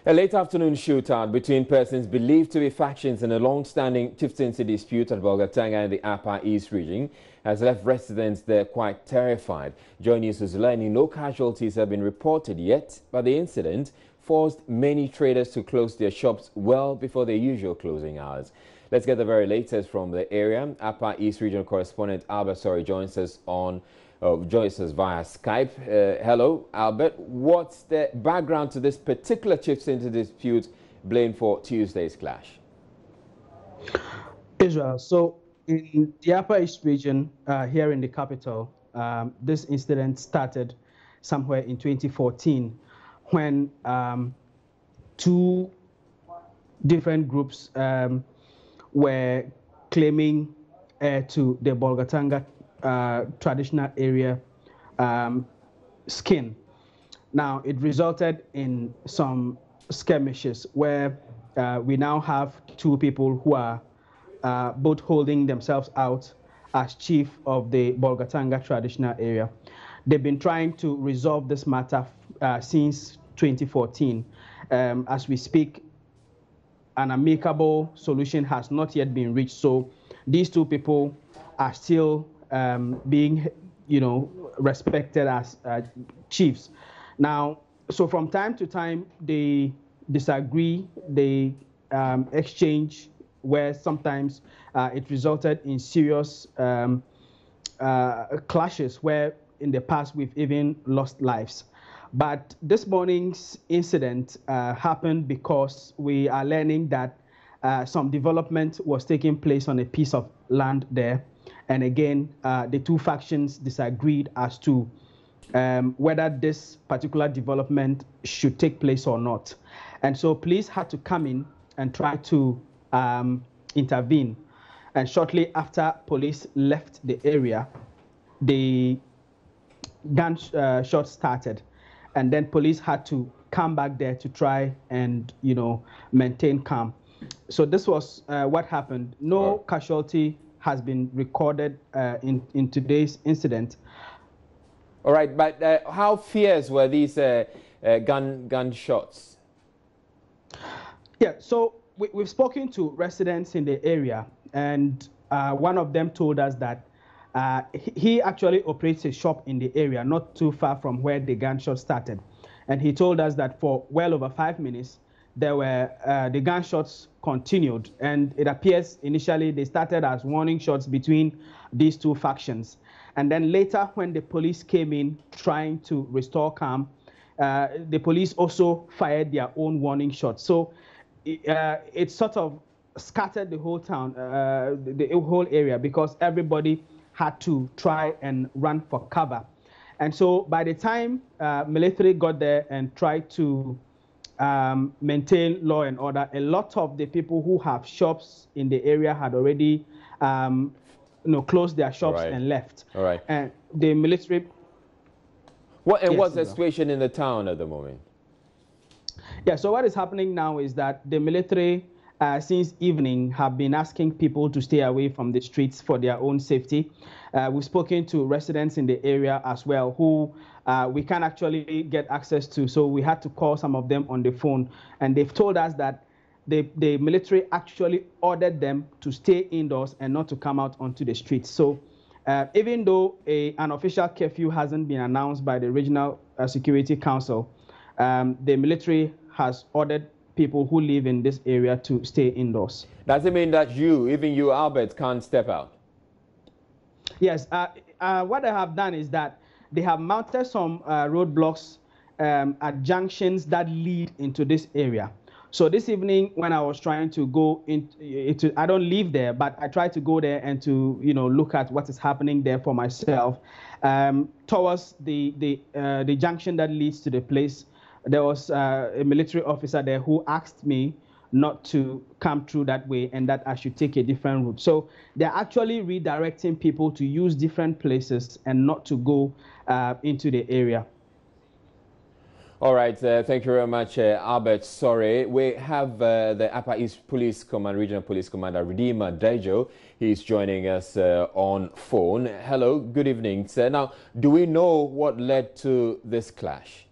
A late afternoon shootout between persons believed to be factions in a long-standing chieftaincy dispute at Bolgatanga in the Upper East region has left residents there quite terrified. Joy News is learning no casualties have been reported yet, but the incident forced many traders to close their shops well before their usual closing hours. Let's get the very latest from the area. Upper East regional correspondent Albert joins us via Skype. Hello, Albert. What's the background to this particular chieftaincy dispute blamed for Tuesday's clash? Israel. So in the Upper East region, here in the capital, this incident started somewhere in 2014 when two different groups were claiming to the Bolgatanga traditional area skin. Now, it resulted in some skirmishes where we now have two people who are both holding themselves out as chief of the Bolgatanga traditional area. They've been trying to resolve this matter since 2014. As we speak, an amicable solution has not yet been reached. So these two people are still being, respected as chiefs. Now, so from time to time, they disagree, they exchange, where sometimes it resulted in serious clashes, where in the past we've even lost lives. But this morning's incident happened because we are learning that some development was taking place on a piece of land there. And again, the two factions disagreed as to whether this particular development should take place or not. And so police had to come in and try to intervene. And shortly after police left the area, the gunshot started. And then police had to come back there to try and, maintain calm. So this was what happened. No casualty has been recorded in today's incident. All right, but how fierce were these gunshots? Yeah, so we've spoken to residents in the area, and one of them told us that he actually operates a shop in the area, not too far from where the gunshot started. And he told us that for well over 5 minutes, there were the gunshots continued. And it appears initially they started as warning shots between these two factions. And then later, when the police came in trying to restore calm, the police also fired their own warning shots. So it sort of scattered the whole town, the whole area, because everybody had to try and run for cover. And so by the time military got there and tried to maintain law and order, a lot of the people who have shops in the area had already closed their shops and left. All right. And the military... What's the situation in the town at the moment? Yeah, so what is happening now is that the military, since evening, have been asking people to stay away from the streets for their own safety. We've spoken to residents in the area as well who we can't actually get access to, so we had to call some of them on the phone. And they've told us that the military actually ordered them to stay indoors and not to come out onto the streets. So even though an official curfew hasn't been announced by the Regional Security Council, the military has ordered people who live in this area to stay indoors. Does it mean that even you, Albert, can't step out? Yes. What they have done is that they have mounted some roadblocks at junctions that lead into this area. So this evening, when I was trying to go into, I don't live there, but I try to go there and to look at what is happening there for myself. Towards the junction that leads to the place, there was a military officer there who asked me not to come through that way and that I should take a different route. So they're actually redirecting people to use different places and not to go into the area. All right, thank you very much, Albert. Sorry, we have the Upper East Police Command, Regional Police Commander Redeemer Dejo. He's joining us on phone. Hello, good evening, sir. Now, do we know what led to this clash?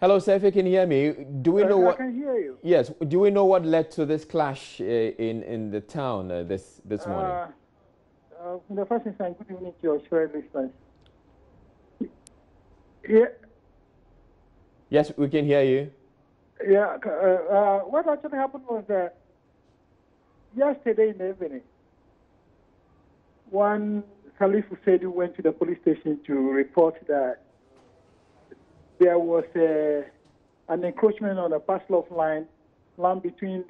Hello, sir, if you can hear me, do we know what... I can hear you. Yes, do we know what led to this clash in the town this morning? In the first instance, good evening to your show listeners. Yeah. Yes, we can hear you. Yeah. What actually happened was that yesterday in the evening, one Salif Hussein went to the police station to report that there was an encroachment on a parcel of land between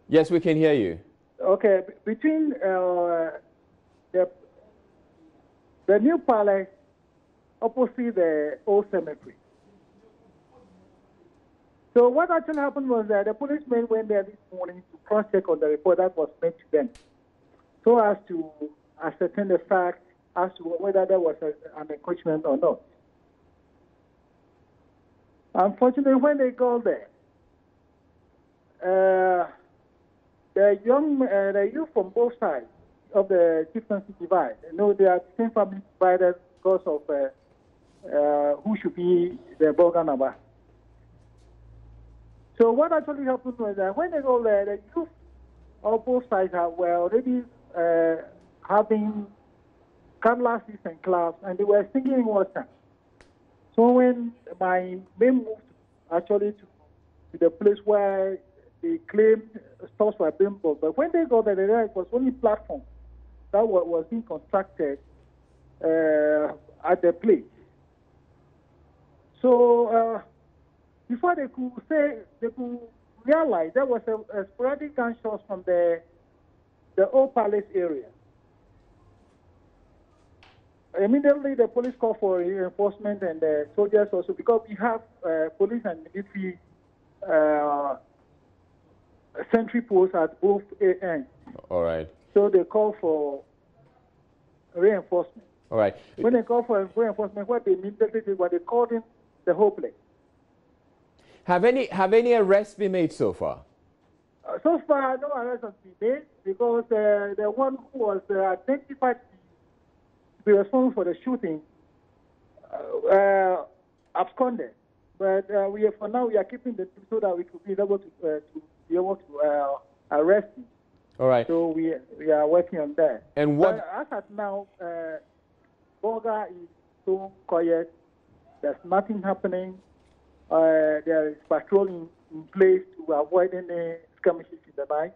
Yes, we can hear you. Okay, between the new palace opposite the old cemetery. So what actually happened was that the policemen went there this morning to cross-check on the report that was made to them, so as to ascertain the fact as to whether there was an encroachment or not. Unfortunately, when they got there, the youth from both sides of the chieftaincy divide, they are the same family divided because of who should be the Boganaba. So what actually happened was that when they go there, the youth of both sides were already having cutlasses and clubs, and they were singing in water. So when my men moved actually to the place where they claimed stores were being built, but when they got there, it was only platform that was being constructed at the place. So before they could realize there was a sporadic gunshots from the old palace area. Immediately, the police called for reinforcement and the soldiers also, because we have police and military sentry posts at both ends. All right. So they call for reinforcement. All right. When they call for reinforcement, what they immediately did was they called in the whole place. Have any arrests been made so far? So far, no arrests have been made, because the one who was identified to be responsible for the shooting absconded. But for now we are keeping the two so that we could be able to arrest him. All right. So we are working on that. And what? As at now, Boga is so quiet. There's nothing happening. There is patrolling in place to avoid any skirmishes in the night.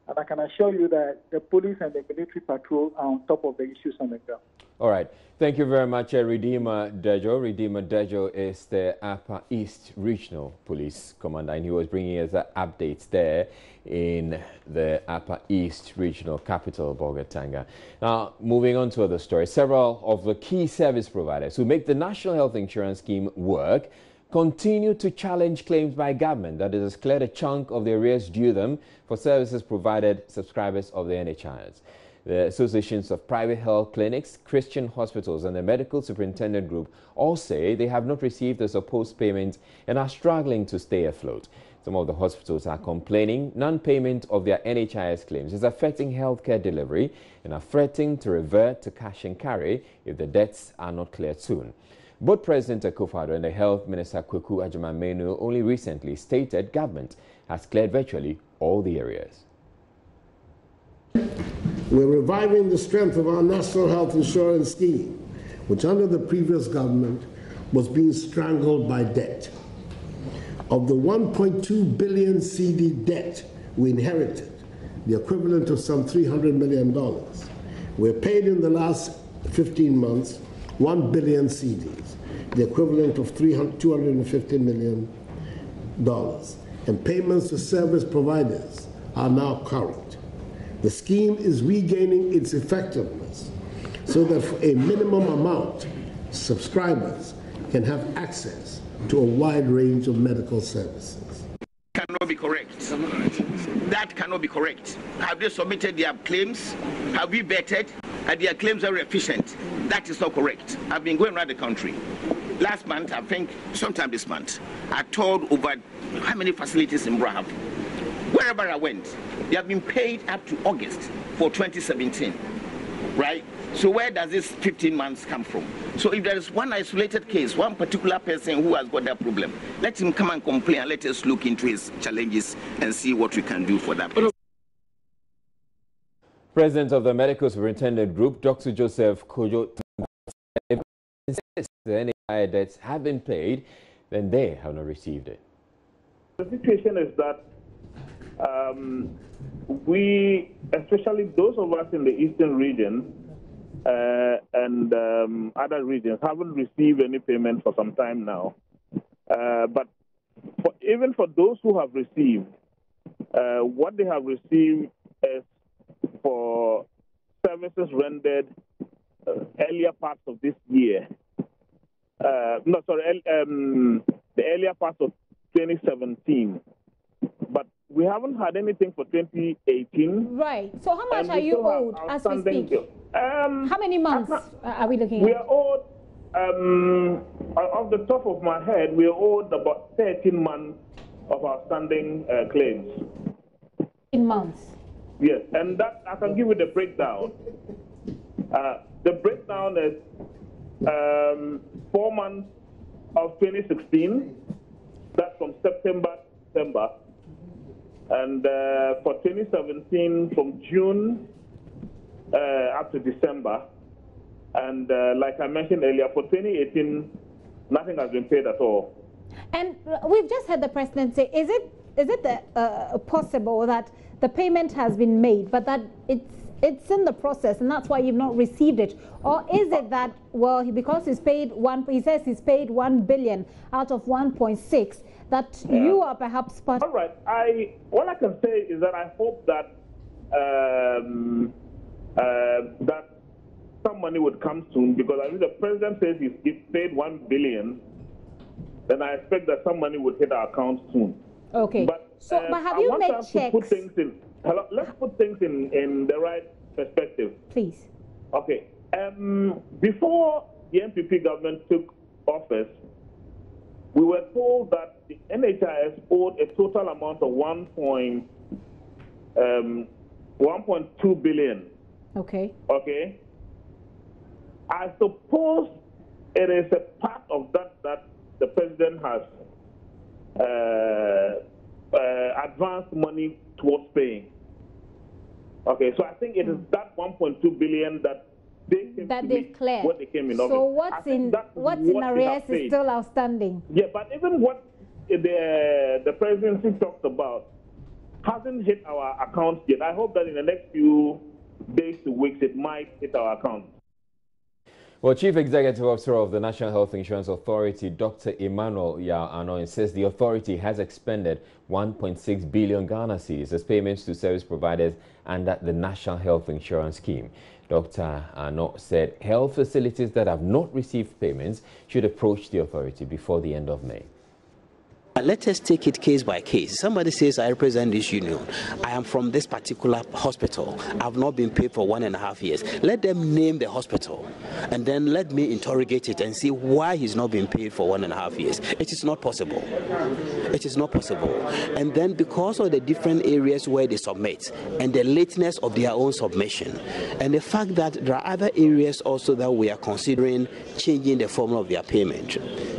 And I can assure you that the police and the military patrol are on top of the issues on the ground. All right. Thank you very much, Redeemer Dejo. Redeemer Dejo is the Upper East Regional Police Commander, and he was bringing us updates there in the Upper East Regional capital, Bolgatanga. Now, moving on to other stories, several of the key service providers who make the National Health Insurance Scheme work continue to challenge claims by government that it has cleared a chunk of the arrears due them for services provided subscribers of the NHIS. The associations of private health clinics, Christian hospitals and the medical superintendent group all say they have not received the supposed payments and are struggling to stay afloat. Some of the hospitals are complaining non-payment of their NHIS claims is affecting healthcare delivery and are threatening to revert to cash and carry if the debts are not cleared soon. Both President Akufo-Addo and the Health Minister Kweku Agyeman-Manu only recently stated government has cleared virtually all the areas. We're reviving the strength of our National Health Insurance Scheme, which under the previous government was being strangled by debt. Of the 1.2 billion CD debt we inherited, the equivalent of some $300 million, we're paid in the last 15 months 1 billion CDs, the equivalent of $250 million. And payments to service providers are now current. The scheme is regaining its effectiveness so that for a minimum amount, subscribers can have access to a wide range of medical services. Cannot be correct. That cannot be correct. Have they submitted their claims? Have we vetted? And their claims are efficient? That is not correct. I've been going around the country. Last month, I think, sometime this month, I toured over how many facilities in Braham. Wherever I went, they have been paid up to August for 2017, right? So where does this 15 months come from? So if there is one isolated case, one particular person who has got that problem, let him come and complain and let us look into his challenges and see what we can do for that person. President of the Medical Superintendent Group, Dr. Joseph Kojo, insists the NHI debts have been paid, then they have not received it. The situation is that we, especially those of us in the eastern region and other regions, haven't received any payment for some time now. But even for those who have received, what they have received is for services rendered earlier parts of this year. The earlier parts of 2017. But we haven't had anything for 2018. Right. So how much are you owed as we speak? How many months are we looking at? We are owed, off the top of my head, we are owed about 13 months of outstanding claims. 13 months? Yes, and that I can give you the breakdown. The breakdown is 4 months of 2016. That's from September to December. And for 2017, from June up to December. And like I mentioned earlier, for 2018, nothing has been paid at all. And we've just heard the president say, is it possible that the payment has been made, but that it's in the process, and that's why you've not received it? Or is it that, well, because he says he's paid 1 billion out of 1.6, that you are perhaps part? All right. What I can say is that I hope that that some money would come soon, because if the president says he's paid 1 billion, then I expect that some money would hit our account soon. Okay. But have you made checks? Let's put things in the right perspective. Please. Okay. Before the NPP government took office, we were told that the NHIS owed a total amount of 1.2 billion. Okay. Okay. I suppose it is a part of that the president has advanced money towards paying. Okay, so I think it is that 1.2 billion that they came to declared when they came in office. So what's in arrears is still outstanding. Yeah, but even what the presidency talked about hasn't hit our accounts yet. I hope that in the next few days to weeks it might hit our accounts. Well, Chief Executive Officer of the National Health Insurance Authority, Dr. Emmanuel Yao Anoin, says the authority has expended 1.6 billion Ghana cedis as payments to service providers under the National Health Insurance Scheme. Dr. Ano said health facilities that have not received payments should approach the authority before the end of May. Let us take it case by case. Somebody says, I represent this union. I am from this particular hospital. I have not been paid for 1.5 years. Let them name the hospital, and then let me interrogate it and see why he's not been paid for 1.5 years. It is not possible. It is not possible. And then because of the different areas where they submit and the lateness of their own submission, and the fact that there are other areas also that we are considering changing the formula of their payment.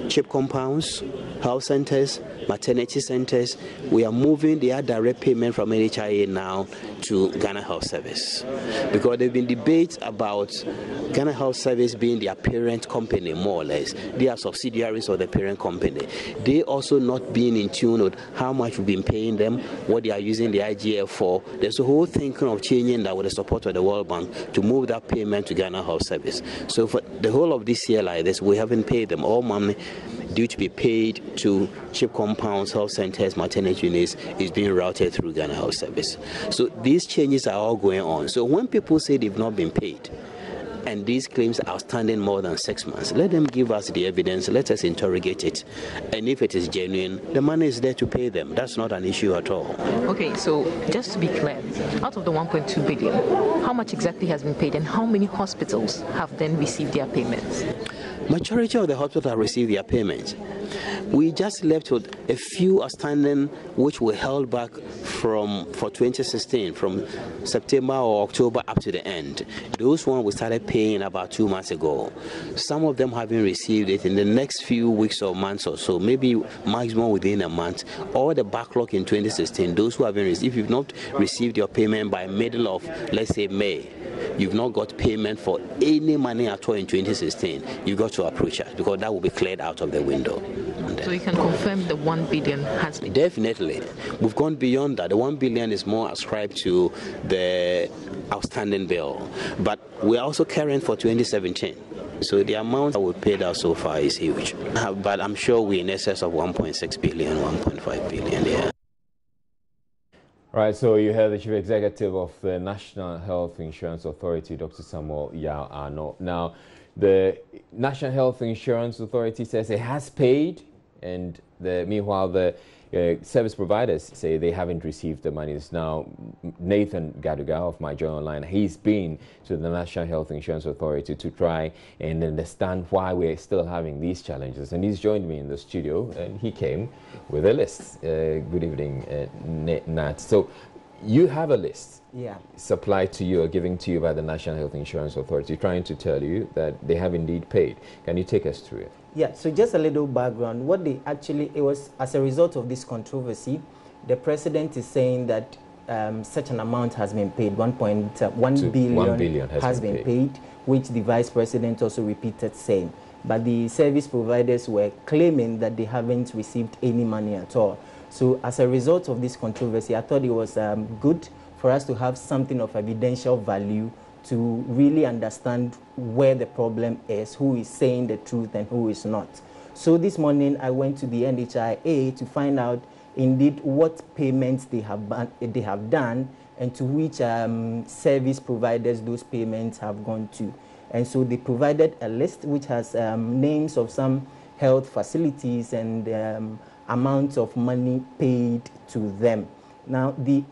CHIP compounds, health centers, maternity centers, we are moving their direct payment from NHIA now to Ghana Health Service. Because there have been debates about Ghana Health Service being their parent company, more or less. They are subsidiaries of the parent company. They also not being in tune with how much we've been paying them, what they are using the IGF for. There's a whole thinking of changing that with the support of the World Bank to move that payment to Ghana Health Service. So for the whole of this year like this, we haven't paid them. All money due to be paid to CHIP compounds, health centers, maternity units is being routed through Ghana Health Service. So these changes are all going on. So when people say they've not been paid, and these claims are outstanding more than 6 months, let them give us the evidence, let us interrogate it. And if it is genuine, the money is there to pay them. That's not an issue at all. Okay, so just to be clear, out of the 1.2 billion, how much exactly has been paid and how many hospitals have then received their payments? Majority of the hospitals have received their payments. We just left with a few outstanding which were held back for 2016, from September or October up to the end. Those ones we started paying about 2 months ago. Some of them haven't received it in the next few weeks or months or so, maybe maximum within a month. All the backlog in 2016, those who haven't received, if you've not received your payment by middle of, let's say, May, you've not got payment for any money at all in 2016, you've got to approach us, because that will be cleared out of the window. So you can confirm the 1 billion has been? Definitely. We've gone beyond that. The 1 billion is more ascribed to the outstanding bill. But we're also carrying for 2017. So the amount that we paid out so far is huge. But I'm sure we're in excess of 1.6 billion, 1.5 billion, yeah. Right, so you heard the Chief Executive of the National Health Insurance Authority, Dr. Samuel Yao Ano. Now, the National Health Insurance Authority says it has paid, and meanwhile the service providers say they haven't received the monies. Now, Nathan Gaduga of My Joy Online, he's been to the National Health Insurance Authority to try and understand why we're still having these challenges. And he's joined me in the studio, and he came with a list. Good evening, Nat. So you have a list, supplied to you or given to you by the National Health Insurance Authority, trying to tell you that they have indeed paid. Can you take us through it? Yeah, so just a little background. What they actually, it was as a result of this controversy, the president is saying that such an amount has been paid, 1 billion has been paid, which the vice president also repeated saying. But the service providers were claiming that they haven't received any money at all. So as a result of this controversy, I thought it was good for us to have something of evidential value to really understand where the problem is, who is saying the truth and who is not. So this morning I went to the NHIA to find out indeed what payments they have done and to which service providers those payments have gone to. And so they provided a list which has names of some health facilities and amounts of money paid to them. Now the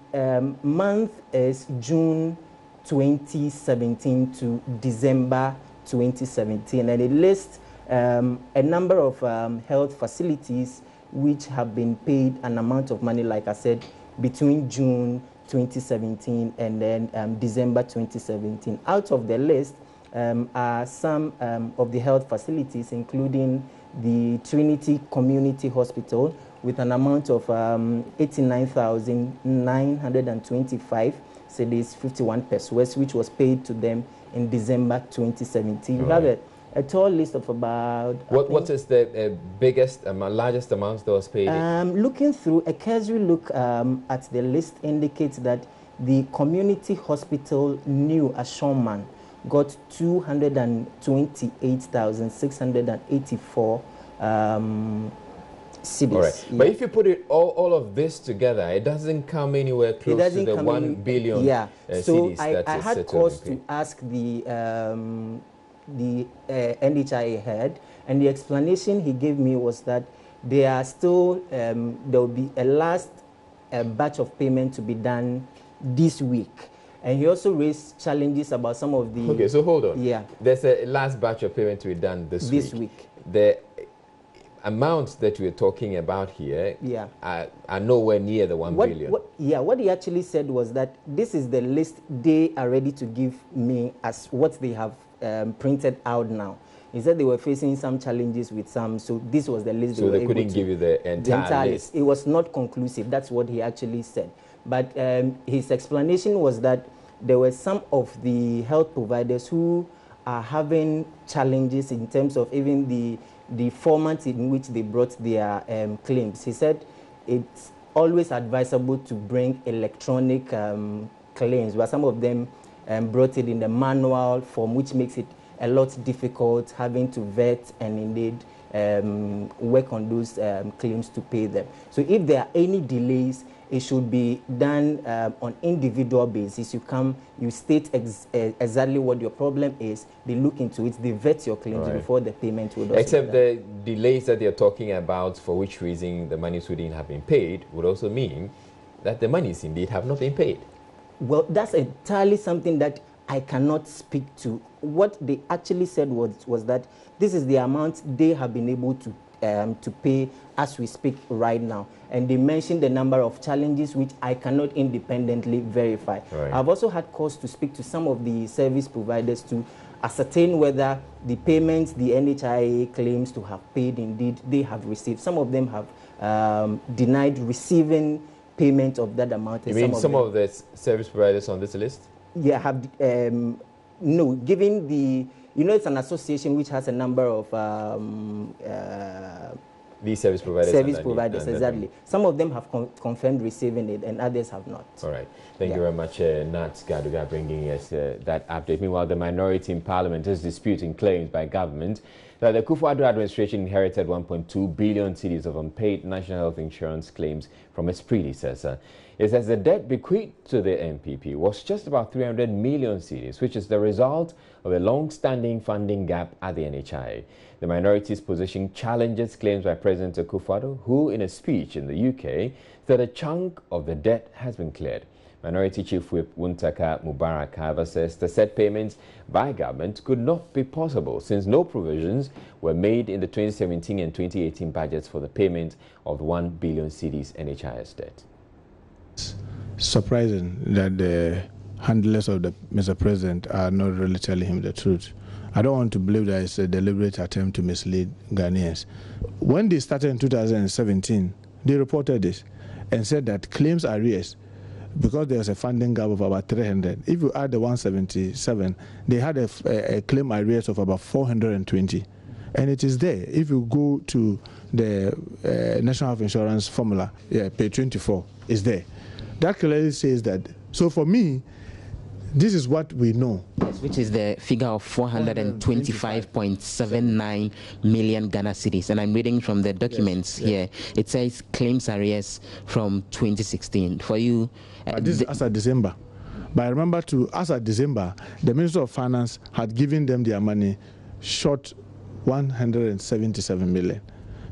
month is June 2017 to December 2017, and it lists a number of health facilities which have been paid an amount of money, like I said, between June 2017 and then December 2017. Out of the list are some of the health facilities, including the Trinity Community Hospital with an amount of 89,925 cedis, 51 pesos, which was paid to them in December 2017. We have a tall list of about... What is the biggest, largest amount that was paid? Looking through, a cursory look at the list indicates that the community hospital New Ashoman got 228,684 cedis. All right. Yeah. But if you put it all of this together, it doesn't come anywhere close to the 1 billion so cedis. I had cause to ask the NHIA head, and the explanation he gave me was that there are still there will be a last batch of payment to be done this week. And he also raised challenges about some of the... Okay, so hold on. Yeah. There's a last batch of payment to be done this week. The amounts that we're talking about here are nowhere near the 1 billion. What he actually said was that this is the list they are ready to give me as what they have printed out now. He said they were facing some challenges with some, so this was the list. So they couldn't give you the entire list. It was not conclusive. That's what he actually said. But his explanation was that there were some of the health providers who are having challenges in terms of even the format in which they brought their claims. He said it's always advisable to bring electronic claims, but some of them brought it in the manual form, which makes it a lot difficult having to vet and indeed work on those claims to pay them. So if there are any delays, it should be done on individual basis. You state exactly what your problem is, they look into it, they vet your claims before the payment would also Except the delays that they're talking about, for which reason the monies wouldn't have been paid, would also mean that the monies indeed have not been paid. Well, that's entirely something that I cannot speak to. What they actually said was that this is the amount they have been able to to pay as we speak right now. And they mentioned the number of challenges which I cannot independently verify. Right. I've also had cause to speak to some of the service providers to ascertain whether the payments the NHIA claims to have paid indeed they have received. Some of them have denied receiving payment of that amount. You mean some of the service providers on this list? Yeah, have no, given the, you know, it's an association which has a number of these service providers. Exactly. Some of them have confirmed receiving it, and others have not. All right. Thank you very much, Nat Gaduga, bringing us that update. Meanwhile, the minority in Parliament is disputing claims by government that the Kufuor administration inherited 1.2 billion cedis of unpaid national health insurance claims from its predecessor. It says the debt bequeathed to the NPP was just about 300 million cedis, which is the result of a long-standing funding gap at the NHIA. The minority's position challenges claims by President Kufuor, who in a speech in the UK said a chunk of the debt has been cleared. Minority Chief Whip Wuntaka Mubarak, however, says the said payments by government could not be possible since no provisions were made in the 2017 and 2018 budgets for the payment of 1 billion cedis NHIS debt. Surprising that the handlers of the Mr. President are not really telling him the truth. I don't want to believe that it's a deliberate attempt to mislead Ghanaians. When they started in 2017, they reported this and said that claims arrears, because there was a funding gap of about 300. If you add the 177, they had a claim arrears of about 420. And it is there. If you go to the National Health Insurance formula, page 24, is there. That clearly says that. So for me, this is what we know. Yes, which is the figure of 425.79 million Ghana cedis. And I'm reading from the documents here. It says claims arrears from 2016. For you... this is as of December. But I remember as of December, the Minister of Finance had given them their money short 177 million.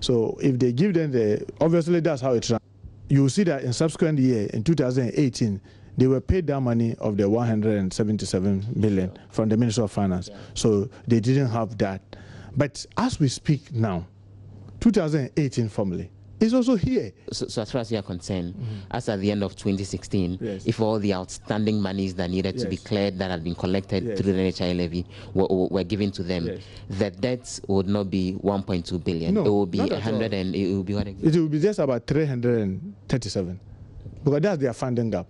So if they give them obviously that's how it runs. You see that in subsequent year, in 2018, they were paid that money of the 177 million from the Minister of Finance. So they didn't have that. But as we speak now, 2018 formally is also here. So as far as you are concerned, as at the end of 2016, if all the outstanding monies that needed to be cleared that had been collected through the NHI levy were given to them, the debts would not be 1.2 billion. No, it will be 100 and it will be what? It will be just about 337 because that's their funding gap.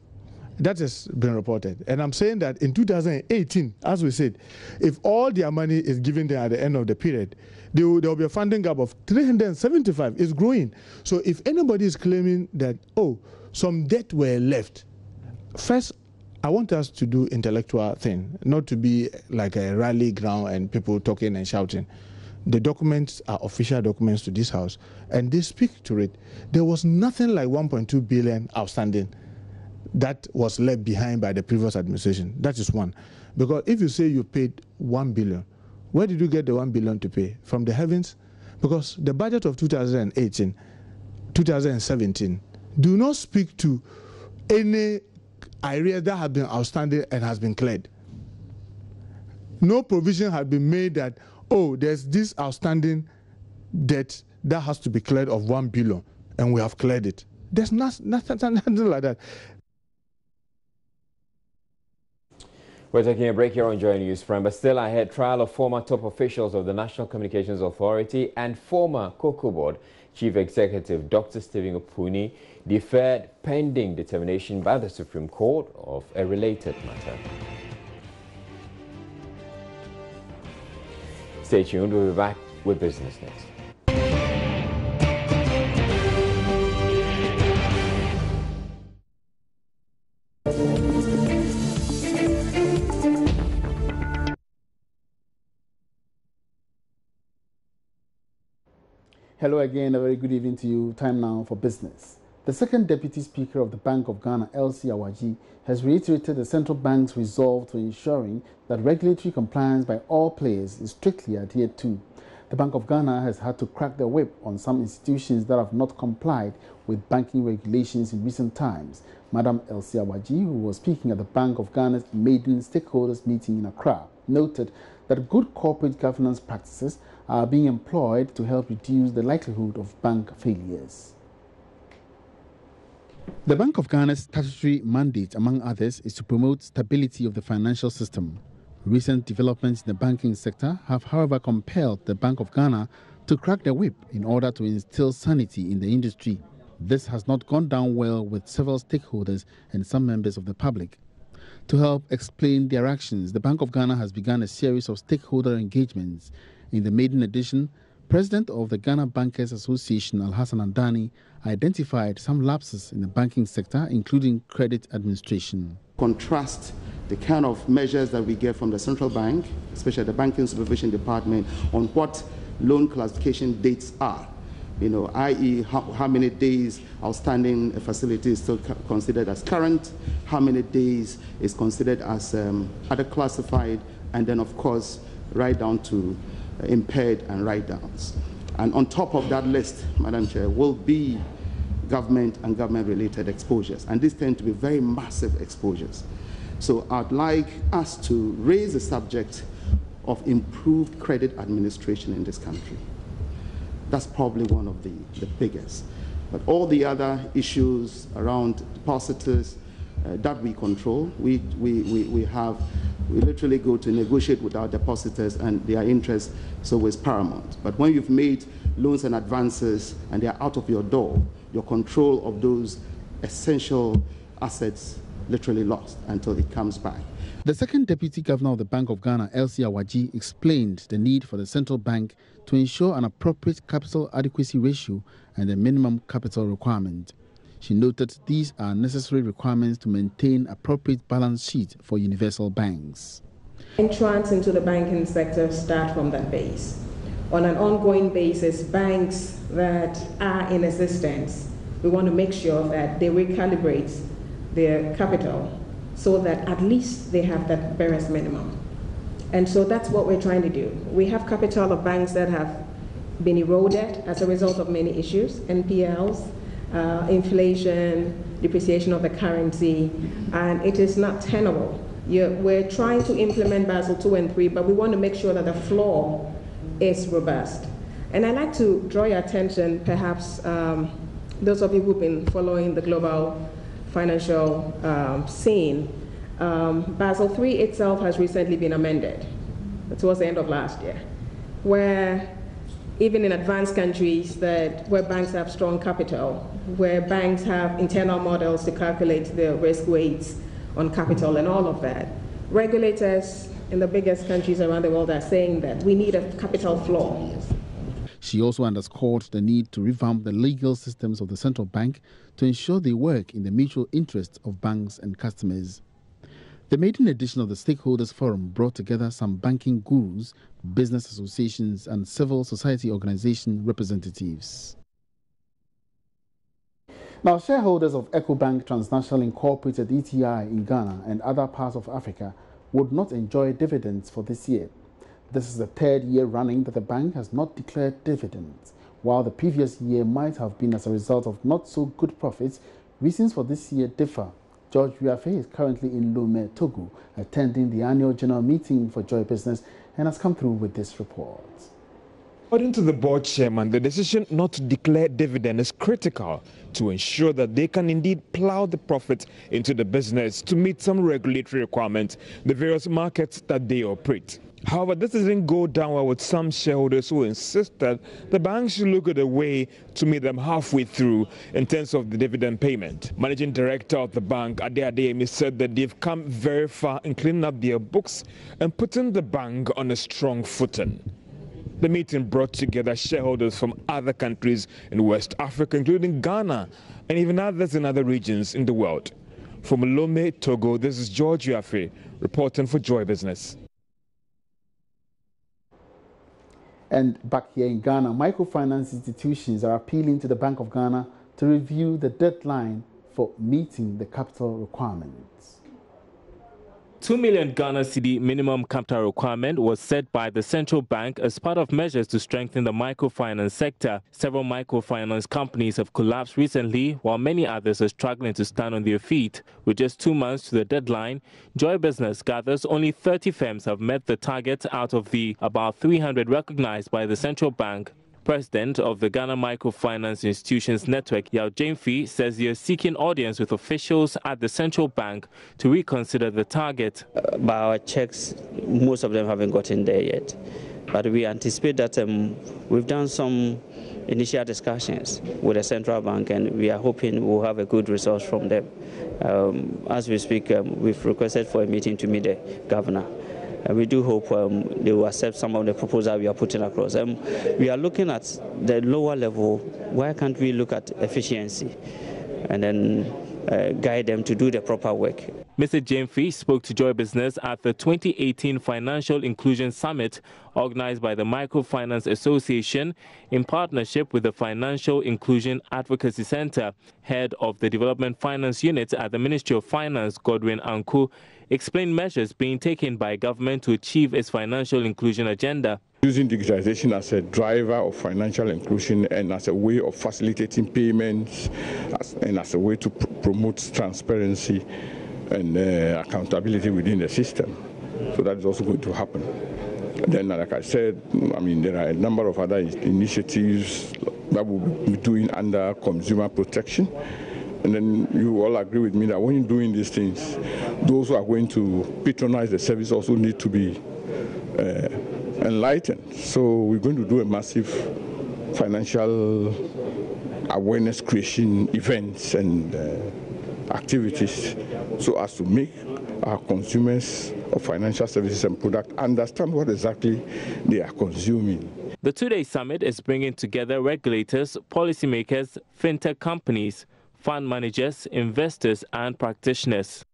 That has been reported. And I'm saying that in 2018, as we said, if all their money is given them at the end of the period, there will be a funding gap of 375. It's growing. So if anybody is claiming that, oh, some debt were left, first, I want us to do intellectual thing, not to be like a rally ground and people talking and shouting. The documents are official documents to this house, and they speak to it. There was nothing like 1.2 billion outstanding that was left behind by the previous administration. That is one. Because if you say you paid 1 billion, where did you get the 1 billion to pay? From the heavens? Because the budget of 2018, 2017 do not speak to any area that have been outstanding and has been cleared. No provision had been made that, oh, there's this outstanding debt that has to be cleared of 1 billion and we have cleared it. There's nothing like that. We're taking a break here on Joy News Prime, but still ahead, trial of former top officials of the National Communications Authority and former Cocoa Board Chief Executive Dr. Stephen Opuni deferred pending determination by the Supreme Court of a related matter. Stay tuned, we'll be back with business next. Hello again, a very good evening to you. Time now for business. The second Deputy Speaker of the Bank of Ghana, LC Awaji, has reiterated the central bank's resolve to ensuring that regulatory compliance by all players is strictly adhered to. The Bank of Ghana has had to crack the whip on some institutions that have not complied with banking regulations in recent times. Madam LC Awaji, who was speaking at the Bank of Ghana's maiden stakeholders meeting in Accra, noted that good corporate governance practices are being employed to help reduce the likelihood of bank failures. The Bank of Ghana's statutory mandate, among others, is to promote stability of the financial system. Recent developments in the banking sector have, however, compelled the Bank of Ghana to crack the whip in order to instill sanity in the industry. This has not gone down well with several stakeholders and some members of the public. To help explain their actions, the Bank of Ghana has begun a series of stakeholder engagements. In the maiden edition, President of the Ghana Bankers Association, Alhassan Andani, identified some lapses in the banking sector, including credit administration. Contrast the kind of measures that we get from the central bank, especially the Banking Supervision Department, on what loan classification dates are. I.e. how many days outstanding a facility is still considered as current, how many days is considered as other classified, and then, of course, right down to impaired and write-downs. And on top of that list, Madam Chair, will be government and government-related exposures. And these tend to be very massive exposures. So I'd like us to raise the subject of improved credit administration in this country. That's probably one of the biggest. But all the other issues around depositors that we control, we literally go to negotiate with our depositors, and their interest is always paramount. But when you've made loans and advances and they're out of your door, your control of those essential assets literally lost until it comes back. The second Deputy Governor of the Bank of Ghana, Elsie Awaji, explained the need for the central bank to ensure an appropriate capital adequacy ratio and a minimum capital requirement. She noted these are necessary requirements to maintain appropriate balance sheet for universal banks. Entrance into the banking sector start from that base. On an ongoing basis, banks that are in existence, we want to make sure that they recalibrate their capital so that at least they have that barest minimum. And so that's what we're trying to do. We have capital of banks that have been eroded as a result of many issues, NPLs, inflation, depreciation of the currency, and it is not tenable. We're trying to implement Basel II and III, but we want to make sure that the floor is robust. And I'd like to draw your attention, perhaps those of you who've been following the global financial scene, Basel III itself has recently been amended towards the end of last year, where even in advanced countries where banks have strong capital, where banks have internal models to calculate the risk weights on capital and all of that, regulators in the biggest countries around the world are saying that we need a capital floor. She also underscored the need to revamp the legal systems of the central bank to ensure they work in the mutual interest of banks and customers. The maiden edition of the Stakeholders Forum brought together some banking gurus, business associations, and civil society organization representatives. Now, shareholders of Ecobank Transnational Incorporated ETI in Ghana and other parts of Africa would not enjoy dividends for this year. This is the third year running that the bank has not declared dividends. While the previous year might have been as a result of not so good profits, reasons for this year differ. George Wiafe is currently in Lomé, Togo, attending the annual general meeting for Joy Business, and has come through with this report. According to the board chairman, the decision not to declare dividend is critical to ensure that they can indeed plow the profit into the business to meet some regulatory requirements in the various markets that they operate. However, this didn't go down well with some shareholders who insist that the bank should look at a way to meet them halfway through in terms of the dividend payment. Managing Director of the bank, Ade Adeyemi, said that they've come very far in cleaning up their books and putting the bank on a strong footing. The meeting brought together shareholders from other countries in West Africa, including Ghana and even others in other regions in the world. From Lomé, Togo, this is George Wiafe reporting for Joy Business. And back here in Ghana, microfinance institutions are appealing to the Bank of Ghana to review the deadline for meeting the capital requirements. 2 million Ghana cedi minimum capital requirement was set by the central bank as part of measures to strengthen the microfinance sector. Several microfinance companies have collapsed recently, while many others are struggling to stand on their feet. With just 2 months to the deadline, Joy Business gathers only 30 firms have met the target out of the about 300 recognized by the central bank. President of the Ghana Microfinance Institutions Network, Yao Jamefi, says they are seeking audience with officials at the central bank to reconsider the target. By our checks, most of them haven't gotten there yet. But we anticipate that we've done some initial discussions with the central bank, and we are hoping we'll have a good result from them. As we speak, we've requested for a meeting to meet the governor. We do hope they will accept some of the proposals we are putting across. We are looking at the lower level. Why can't we look at efficiency and then guide them to do the proper work? Mr. Jamefi spoke to Joy Business at the 2018 Financial Inclusion Summit organized by the Microfinance Association in partnership with the Financial Inclusion Advocacy Center. Head of the Development Finance Unit at the Ministry of Finance, Godwin Anku, explained measures being taken by government to achieve its financial inclusion agenda. Using digitization as a driver of financial inclusion and as a way of facilitating payments and as a way to promote transparency and accountability within the system. So that is also going to happen. And then, like I said, there are a number of other initiatives that we'll be doing under consumer protection. And then you all agree with me that when you're doing these things, those who are going to patronize the service also need to be enlightened. So we're going to do a massive financial awareness creation events and activities so as to make our consumers of financial services and products understand what exactly they are consuming. The two-day summit is bringing together regulators, policymakers, fintech companies, fund managers, investors, and practitioners.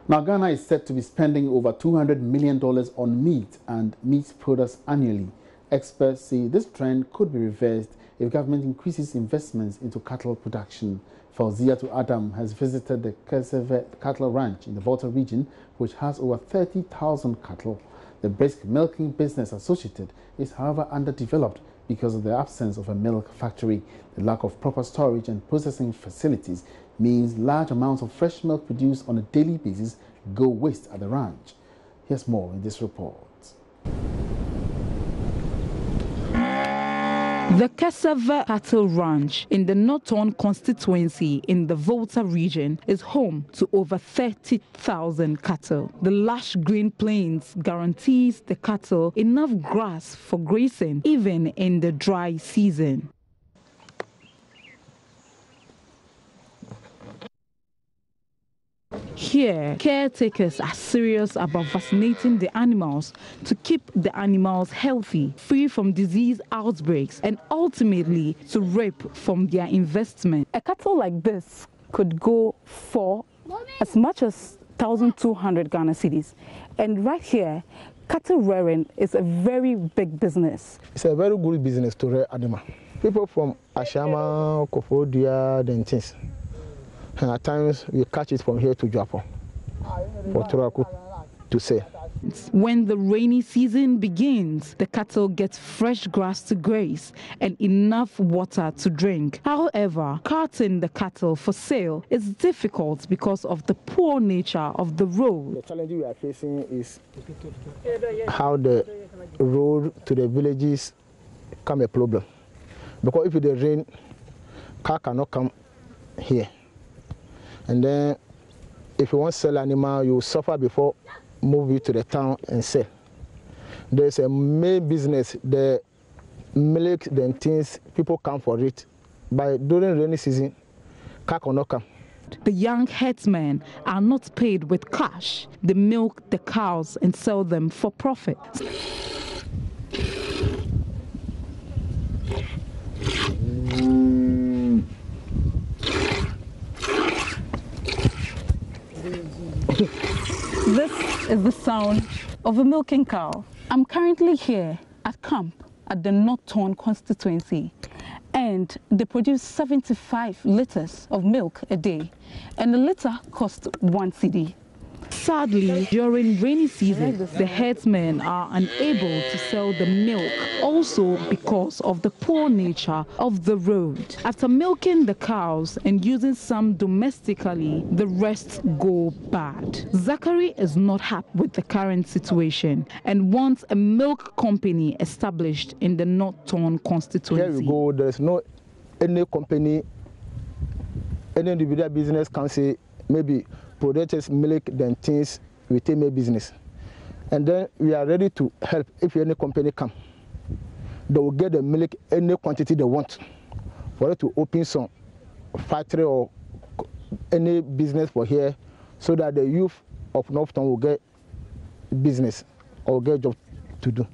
Now, Ghana is set to be spending over $200 million on meat and meat products annually. Experts say this trend could be reversed if government increases investments into cattle production. Fauziatu Adam has visited the Keseve Cattle Ranch in the Volta region, which has over 30,000 cattle. The brisk milking business associated is, however, underdeveloped because of the absence of a milk factory. The lack of proper storage and processing facilities means large amounts of fresh milk produced on a daily basis go waste at the ranch. Here's more in this report. The Keseve Cattle Ranch in the Northern constituency in the Volta region is home to over 30,000 cattle. The lush green plains guarantees the cattle enough grass for grazing even in the dry season. Here, caretakers are serious about vaccinating the animals to keep the animals healthy, free from disease outbreaks, and ultimately to reap from their investment. A cattle like this could go for as much as 1,200 Ghana cedis. And right here, cattle rearing is a very big business. It's a very good business to rear animal. People from Ashama, Kofodia, and things. And at times we catch it from here to Japan for Turaku to sell. When the rainy season begins, the cattle get fresh grass to graze and enough water to drink. However, carting the cattle for sale is difficult because of the poor nature of the road. The challenge we are facing is how the road to the villages become a problem. Because if it rain, car cannot come here. And then if you want to sell animal, you suffer before move it to the town and sell. There's a main business, the milk, the things, people come for it. But during rainy season, car cannot come. The young herdsmen are not paid with cash. They milk the cows and sell them for profit. This is the sound of a milking cow. I'm currently here at camp at the Northern constituency, and they produce 75 liters of milk a day, and a liter costs 1 cedi. Sadly, during rainy season, the herdsmen are unable to sell the milk, also because of the poor nature of the road. After milking the cows and using some domestically, the rest go bad. Zachary is not happy with the current situation and wants a milk company established in the North Torn constituency. Here we go, there's no any company, any individual business can say maybe produces milk than things we take my business. And then we are ready to help if any company come. They will get the milk any quantity they want for it to open some factory or any business for here so that the youth of Northtown will get business or get job to do.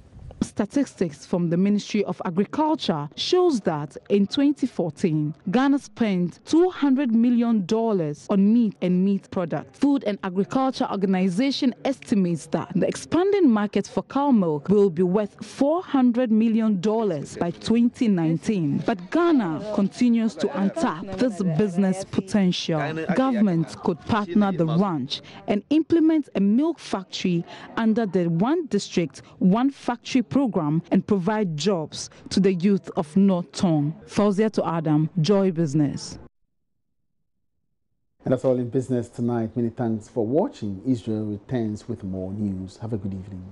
Statistics from the Ministry of Agriculture shows that in 2014, Ghana spent $200 million on meat and meat products. Food and Agriculture Organization estimates that the expanding market for cow milk will be worth $400 million by 2019. But Ghana continues to untap this business potential. Government could partner the ranch and implement a milk factory under the One District, One Factory program and provide jobs to the youth of North Torn. Fauzia to Adam, Joy Business. And that's all in business tonight. Many thanks for watching. Israel returns with more news. Have a good evening.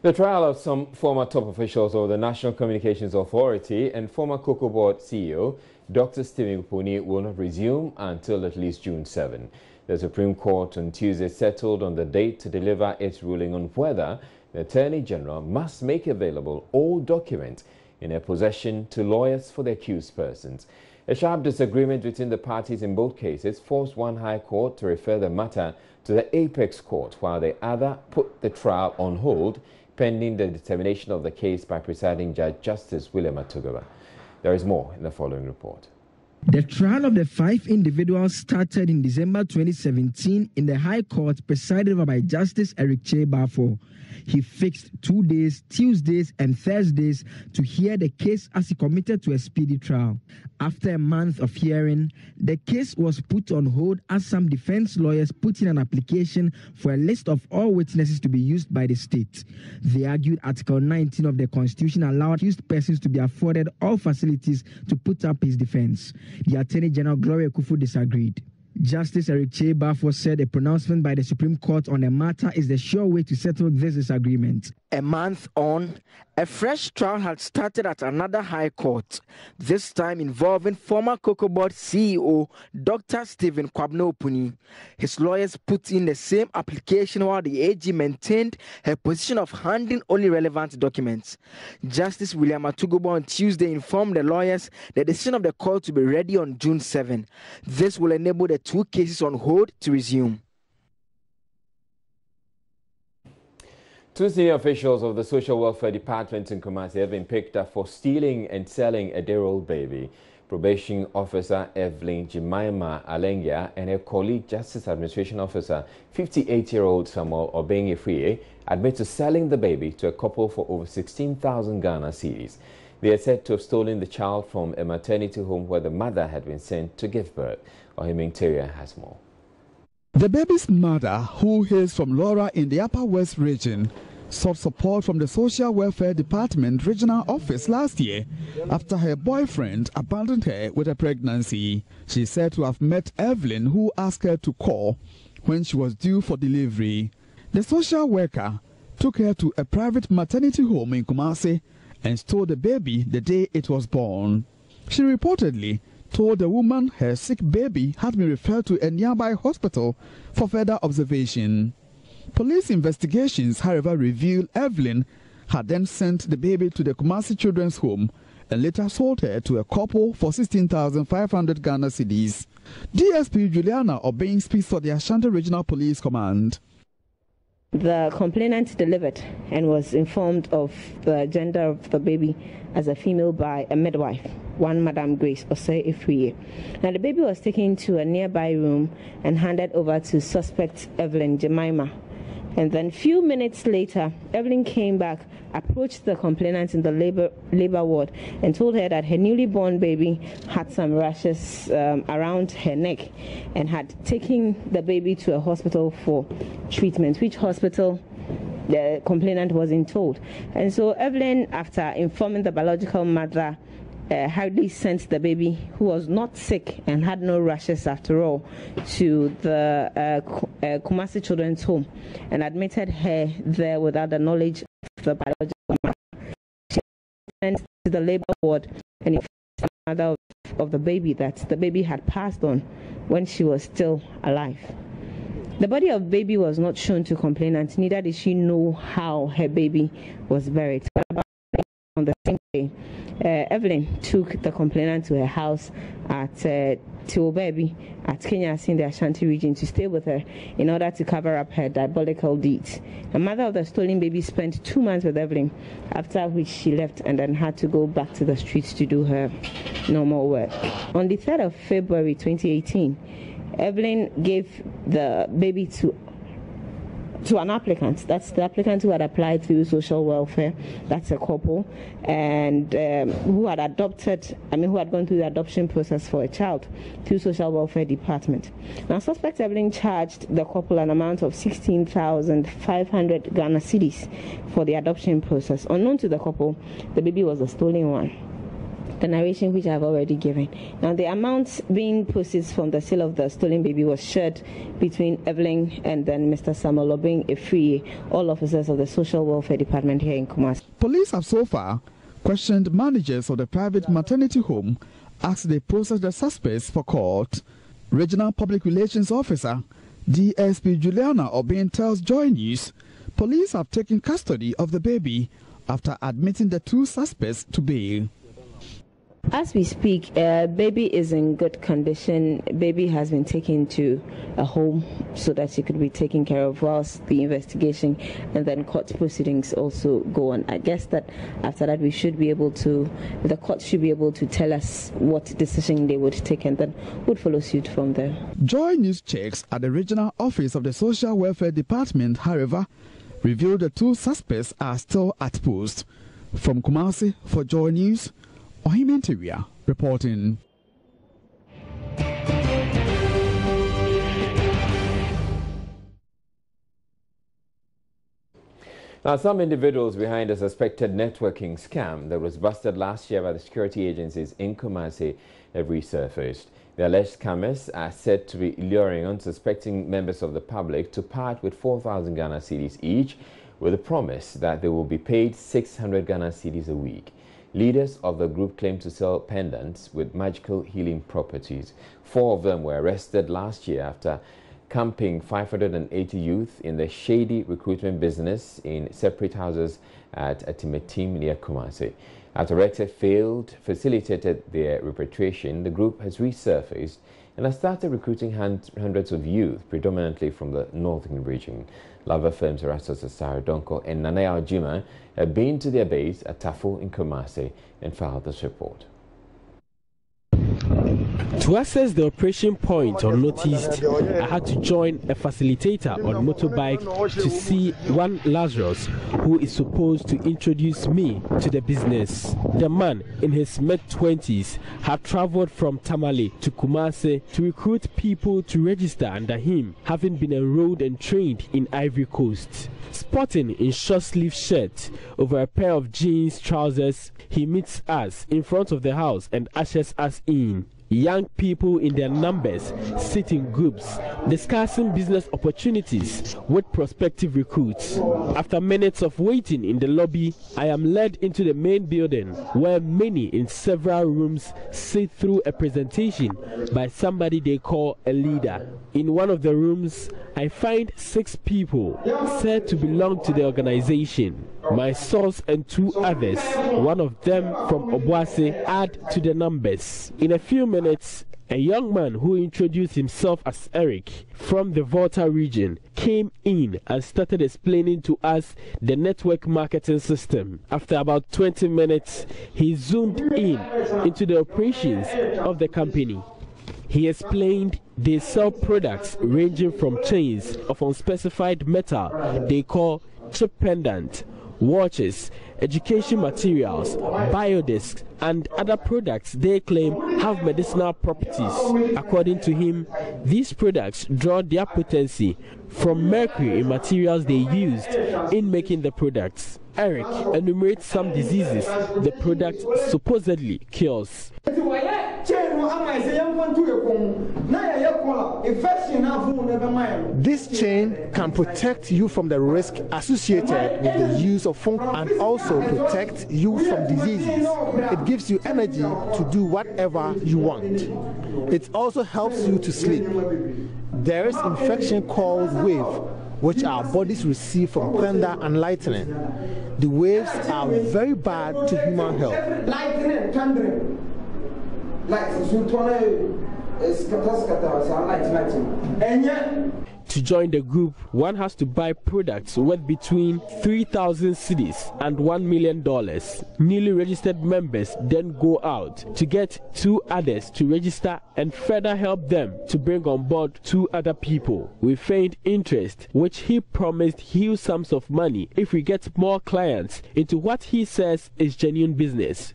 The trial of some former top officials of the National Communications Authority and former Cocoa Board CEO, Dr. Stephen Kwabena, will not resume until at least June 7. The Supreme Court on Tuesday settled on the date to deliver its ruling on whether the Attorney General must make available all documents in their possession to lawyers for the accused persons. A sharp disagreement between the parties in both cases forced one High Court to refer the matter to the Apex Court, while the other put the trial on hold pending the determination of the case by presiding Judge Justice William Atuguba. There is more in the following report. The trial of the 5 individuals started in December 2017 in the High Court presided over by Justice Eric Chebafo. He fixed 2 days, Tuesdays and Thursdays, to hear the case as he committed to a speedy trial. After a month of hearing, the case was put on hold as some defense lawyers put in an application for a list of all witnesses to be used by the state. They argued Article 19 of the Constitution allowed accused persons to be afforded all facilities to put up his defense. The Attorney General Gloria Kufu disagreed. Justice Eric Chebafo said a pronouncement by the Supreme Court on the matter is the sure way to settle this disagreement. A month on, a fresh trial had started at another High Court, this time involving former Cocoa Board CEO Dr. Stephen Kwabena. His lawyers put in the same application while the AG maintained her position of handing only relevant documents. Justice William Atuguba on Tuesday informed the lawyers the decision of the court to be ready on June 7. This will enable the 2 cases on hold to resume. 2 senior officials of the Social Welfare Department in Kumasi have been picked up for stealing and selling a day-old baby. Probation Officer Evelyn Jemima Alengia and her colleague Justice Administration Officer 58-year-old Samuel Obenye admit to selling the baby to a couple for over 16,000 Ghana cedis. They are said to have stolen the child from a maternity home where the mother had been sent to give birth. Ohim Interior has more. The baby's mother, who hails from Laura in the Upper West region, sought support from the Social Welfare Department Regional Office last year after her boyfriend abandoned her with a pregnancy. She is said to have met Evelyn, who asked her to call when she was due for delivery. The social worker took her to a private maternity home in Kumasi and stole the baby the day it was born. She reportedly told the woman her sick baby had been referred to a nearby hospital for further observation. Police investigations, however, revealed Evelyn had then sent the baby to the Kumasi Children's Home and later sold her to a couple for 16,500 Ghana cedis. DSP Juliana Obeng speaks for the Ashanti Regional Police Command. The complainant delivered and was informed of the gender of the baby as a female by a midwife, one Madam Grace Osei Ifriye. Now the baby was taken to a nearby room and handed over to suspect Evelyn Jemima. And then few minutes later, Evelyn came back, approached the complainant in the labor ward and told her that her newly born baby had some rashes around her neck and had taken the baby to a hospital for treatment, which hospital the complainant wasn't told. And so Evelyn, after informing the biological mother, hurriedly sent the baby, who was not sick and had no rashes after all, to the Kumasi Children's Home and admitted her there without the knowledge of the biological mother. She went to the labor ward and informed the mother of the baby that the baby had passed on when she was still alive. The body of baby was not shown to complainant, neither did she know how her baby was buried. On the same day, Evelyn took the complainant to her house at Tiwobaby at Kenya in the Ashanti region to stay with her in order to cover up her diabolical deeds. The mother of the stolen baby spent 2 months with Evelyn, after which she left and then had to go back to the streets to do her normal work. On the 3rd of February 2018, Evelyn gave the baby to an applicant. That's the applicant who had applied through social welfare. That's a couple, and who had gone through the adoption process for a child through social welfare department. Now, suspect Evelyn charged the couple an amount of 16,500 Ghana cedis for the adoption process. Unknown to the couple, the baby was a stolen one. The narration which I have already given. Now, the amount being proceeds from the sale of the stolen baby was shared between Evelyn and then Mr. Samuel Obing Efriye, all officers of the Social Welfare Department here in Kumasi. Police have so far questioned managers of the private maternity home as they process the suspects for court. Regional Public Relations Officer DSP Juliana Obing tells Joy News police have taken custody of the baby after admitting the 2 suspects to bail. As we speak, baby is in good condition. Baby has been taken to a home so that she could be taken care of whilst the investigation and then court proceedings also go on. I guess that after that the court should be able to tell us what decision they would take and then would follow suit from there. Joy News checks at the regional office of the Social Welfare Department, however, revealed the 2 suspects are still at post. From Kumasi for Joy News, Ohimenteria reporting. Now, some individuals behind a suspected networking scam that was busted last year by the security agencies in Kumasi have resurfaced. The alleged scammers are said to be luring unsuspecting members of the public to part with 4,000 Ghana cedis each, with a promise that they will be paid 600 Ghana cedis a week. Leaders of the group claim to sell pendants with magical healing properties. 4 of them were arrested last year after camping 580 youth in the shady recruitment business in separate houses at Atimetim near Kumasi. After Rector facilitated their repatriation, the group has resurfaced and has started recruiting hundreds of youth, predominantly from the northern region. Lava firms Erastus Asare Donko and Nanaya Ojima have been to their base at Tafo in Kumasi and filed this report. To access the operation point unnoticed, I had to join a facilitator on motorbike to see one Lazarus, who is supposed to introduce me to the business. The man in his mid-20s had traveled from Tamale to Kumasi to recruit people to register under him, having been enrolled and trained in Ivory Coast. Sporting in short-sleeved shirt over a pair of jeans trousers, he meets us in front of the house and ushers us in. Young people in their numbers sit in groups discussing business opportunities with prospective recruits. After minutes of waiting in the lobby, I am led into the main building where many in several rooms sit through a presentation by somebody they call a leader. In one of the rooms, I find 6 people said to belong to the organization. My source and 2 others, one of them from Obuasi, add to the numbers. In a few minutes, a young man who introduced himself as Eric from the Volta region came in and started explaining to us the network marketing system. After about 20 minutes, he zoomed in into the operations of the company. He explained they sell products ranging from chains of unspecified metal they call chip pendant, watches, education materials, biodiscs, and other products they claim have medicinal properties. According to him, these products draw their potency from mercury in materials they used in making the products. Eric enumerates some diseases the product supposedly cures. This chain can protect you from the risk associated with the use of fungus and also protect you from diseases. It gives you energy to do whatever you want. It also helps you to sleep. There is infection called wave, which our bodies receive from thunder and lightning. The waves are very bad to human health. To join the group, one has to buy products worth between 3,000 cedis and $1 million. Newly registered members then go out to get 2 others to register and further help them to bring on board 2 other people. We feigned interest, which he promised huge sums of money if we get more clients into what he says is genuine business.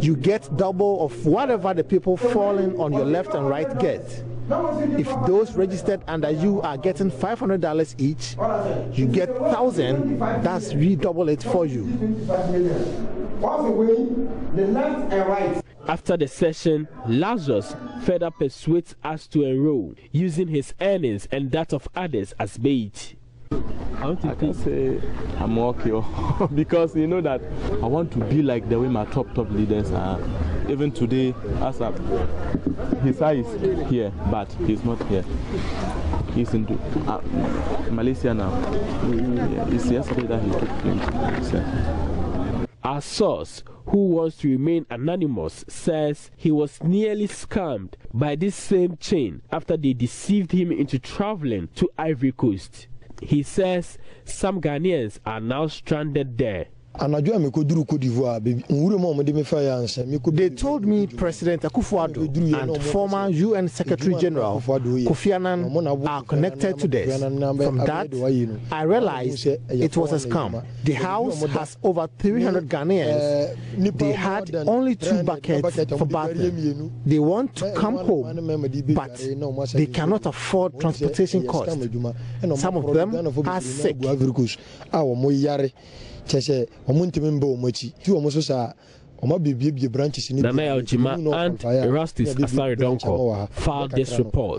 You get double of whatever the people falling on your left and right get. If those registered under you are getting $500 each, you get 1,000. That's redouble it for you. After the session, Lazarus further persuades us to enroll, using his earnings and that of others as bait. I can say I'm okay because you know that I want to be like the way my top leaders are. Even today, as his eye is here, but he's not here. He's in Malaysia now. It's yesterday that he took him. Our source, who wants to remain anonymous, says he was nearly scammed by this same chain after they deceived him into traveling to Ivory Coast. He says some Ghanaians are now stranded there. They told me President Akufo-Addo and former UN Secretary General Kofi Annan are connected to this. From that, I realized it was a scam. The house has over 300 Ghanaians. They had only 2 buckets for bathing. They want to come home, but they cannot afford transportation costs. Some of them are sick. Nana Ojima and Erastus Asaridonko filed this report.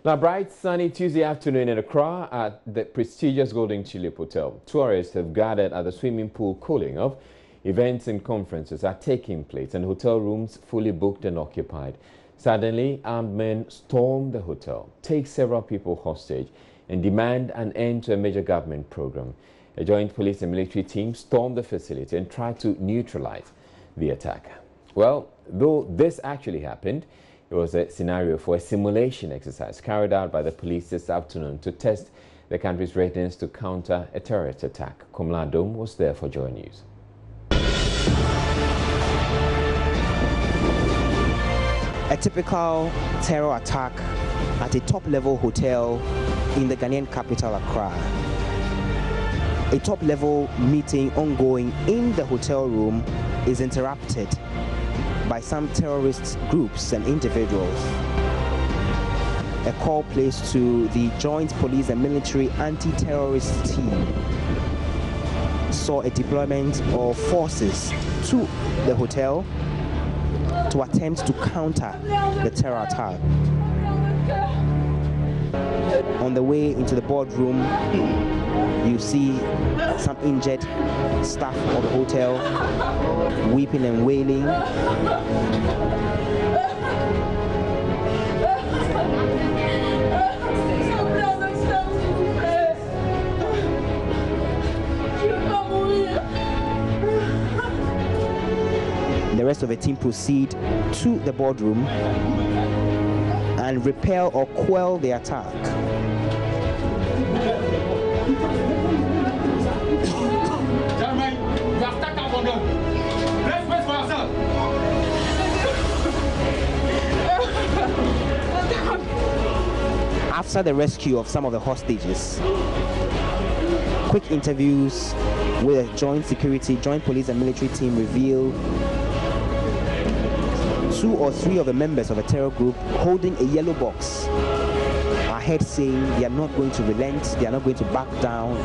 Now, bright sunny Tuesday afternoon in Accra at the prestigious Golden Tulip Hotel. Tourists have gathered at the swimming pool cooling off. Events and conferences are taking place and hotel rooms fully booked and occupied. Suddenly, armed men stormed the hotel, take several people hostage, and demand an end to a major government program. A joint police and military team stormed the facility and tried to neutralize the attack. Well, though this actually happened, it was a scenario for a simulation exercise carried out by the police this afternoon to test the country's readiness to counter a terrorist attack. Komla Dome was there for Joy News. A typical terror attack at a top-level hotel in the Ghanaian capital, Accra. A top-level meeting ongoing in the hotel room is interrupted by some terrorist groups and individuals. A call placed to the Joint Police and Military Anti-Terrorist Team saw a deployment of forces to the hotel to attempt to counter the terror attack. On the way into the boardroom, you see some injured staff of the hotel weeping and wailing. The rest of the team proceed to the boardroom and repel or quell the attack. After the rescue of some of the hostages, quick interviews with a joint police and military team revealed 2 or 3 of the members of a terror group holding a yellow box are heard saying they are not going to relent, they are not going to back down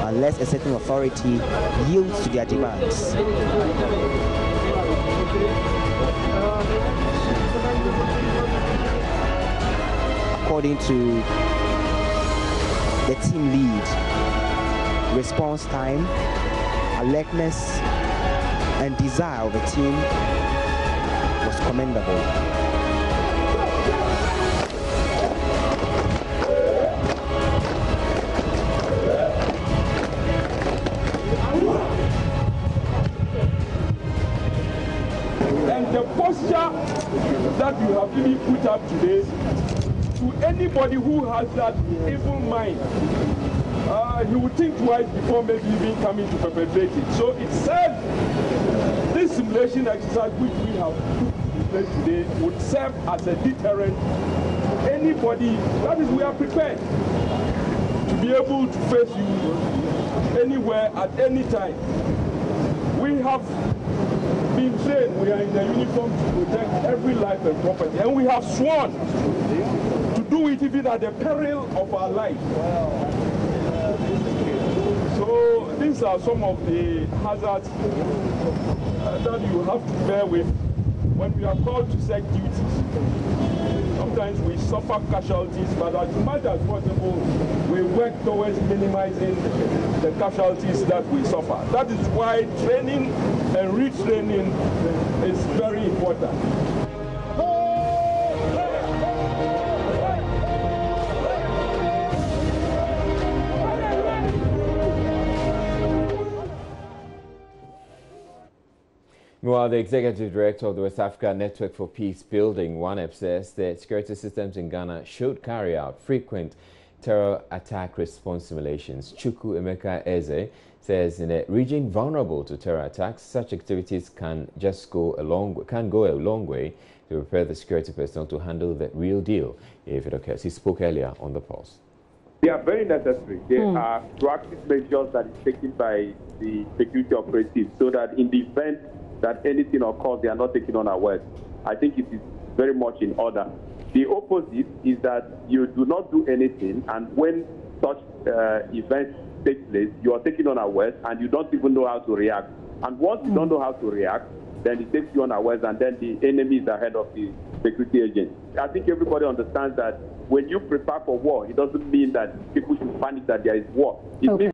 unless a certain authority yields to their demands. According to the team lead, response time, alertness, and desire of the team was commendable. And the posture that you have really put up today, to anybody who has that evil mind, he would think twice before maybe even coming to perpetrate it. So it serves, this simulation exercise which we have put in place today would serve as a deterrent to anybody. That is, we are prepared to be able to face you anywhere at any time. We have been trained, we are in the uniform to protect every life and property, and we have sworn to do it even at the peril of our life. So these are some of the hazards that you have to bear with when we are called to set duties. Sometimes we suffer casualties, but as much as possible, we work towards minimizing the casualties that we suffer. That is why training and retraining is very important. Meanwhile, the executive director of the West Africa Network for Peace Building, WANEP, says that security systems in Ghana should carry out frequent terror attack response simulations. Chukwu Emeka Eze says in a region vulnerable to terror attacks, such activities can go a long way to prepare the security personnel to handle the real deal if it occurs. He spoke earlier on the Pulse. They are very necessary. They are proactive measures that is taken by the security operatives so that in the event that anything occurs, they are not taken unawares. I think it is very much in order. The opposite is that you do not do anything, and when such events take place, you are taken unawares and you don't even know how to react. And once you don't know how to react, then it takes you unawares, and then the enemy is ahead of the security agent. I think everybody understands that when you prepare for war, it doesn't mean that people should panic that there is war. It means